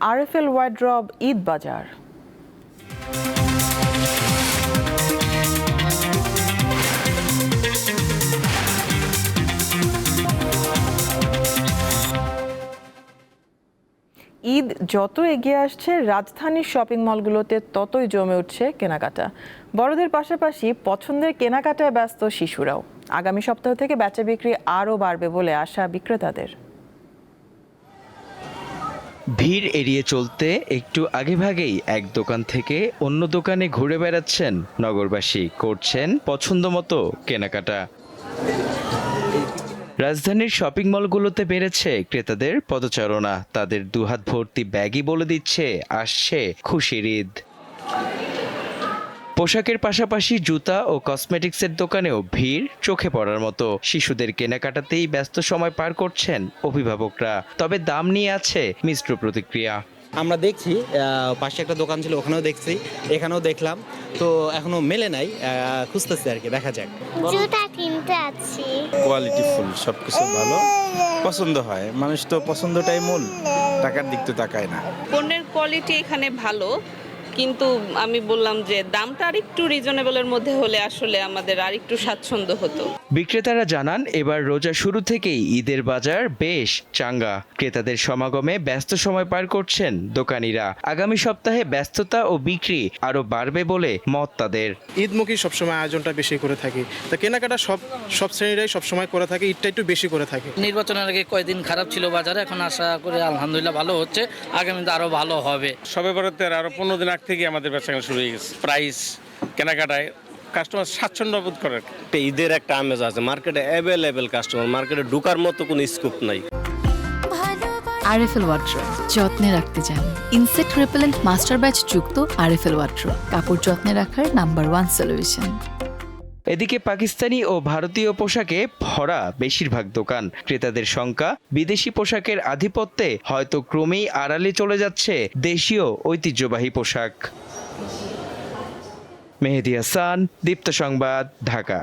RFL wardrobe Eid বাজার। ঈদ যত এগিয়ে আসছে রাজধানীর শপিং মলগুলোতে ততই জমে উঠছে কেনাকাটা। বড়দের পাশাপাশি পছন্দের কেনাকাটায় ব্যস্ত শিশুরাও। আগামী সপ্তাহ থেকে বেচা বিক্রি আরও বাড়বে বলে আশা বিক্রেতাদের। ভিড় এড়িয়ে চলতে একটু আগেভাগেই এক দোকান থেকে অন্য দোকানে ঘুরে বেড়াচ্ছেন নগরবাসী, করছেন পছন্দমতো কেনাকাটা। রাজধানীর শপিং মলগুলোতে বেড়েছে ক্রেতাদের পদচারণা। তাদের দুহাত ভর্তি ব্যাগই বলে দিচ্ছে আসছে খুশির ঈদ। পোশাকের পাশাপাশি জুতা ও কসমেটিক্সের দোকানেও ভিড় চোখে পড়ার মতো। শিশুদের কেনাকাটাতেই ব্যস্ত সময় পার করছেন অভিভাবকরা। তবে দাম নিয়ে আছে মিশ্র প্রতিক্রিয়া। আমরা দেখছি, পাশে একটা দোকান ছিল, ওখানেও দেখছি, এখানেও দেখলাম, তো এখনো মেলে নাই, খুঁজতেছি আর কি, দেখা যাক। জুতা কিনতে আছি, কোয়ালিটি ফুল, সবকিছু ভালো, পছন্দ হয়। মানুষ তো পছন্দটাই মূল, টাকার দিক তো তাকায় না। পণ্যের কোয়ালিটি এখানে ভালো, কিন্তু আমি বললাম যে দামটা আরেকটু রিজনেবলের মধ্যে হলে আসলে আমাদের আরেকটু স্বাচ্ছন্দ্য হতো। বিক্রেতারা জানান, এবার রোজা শুরু থেকেই ঈদের বাজার বেশ চাঙ্গা। ক্রেতাদের সমাগমে ব্যস্ত সময় পার করছেন দোকানিরা। আগামী সপ্তাহে ব্যস্ততা ও বিক্রি আরো বাড়বে বলে মত তাদের। ঈদমুখী সবসময় আয়োজনটা বেশি করে থাকি, তো কেনাকাটা সব শ্রেণীরাই সবসময় করে থাকে, ঈদটা একটু বেশি করে থাকে। নির্বাচনের আগে কয়েকদিন খারাপ ছিল বাজারে, এখন আশা করে আলহামদুলিল্লাহ ভালো হচ্ছে, আগামীতে আরো ভালো হবে। সবে বরাতের আরো 15 দিন আগ থেকে আমাদের ব্যবসা শুরু হয়ে গেছে। প্রাইস কেনাকাটায় কাস্টমার স্বাচ্ছন্দ্য বোধ করে। ঈদের একটা আমেজ আছে, মার্কেটে অ্যাভেলেবেল কাস্টমার, মার্কেটে ঢোকার মতো কোনো স্কোপ নাই। RFL ওয়ার্ড্রব যত্নে রাখতে চান ইনসেক্ট রিপেলেন্ট মাস্টার ব্যাচ যুক্ত RFL ওয়ার্ড্রব, কাপড় যত্নে রাখার নাম্বার 1 সলিউশন। এদিকে পাকিস্তানি ও ভারতীয় পোশাকে ভরা বেশিরভাগ দোকান। ক্রেতাদের সংখ্যা বিদেশি পোশাকের আধিপত্যে হয়তো ক্রমেই আড়ালে চলে যাচ্ছে দেশীয় ঐতিহ্যবাহী পোশাক। মেহেদী হাসান, দীপ্ত সংবাদ, ঢাকা।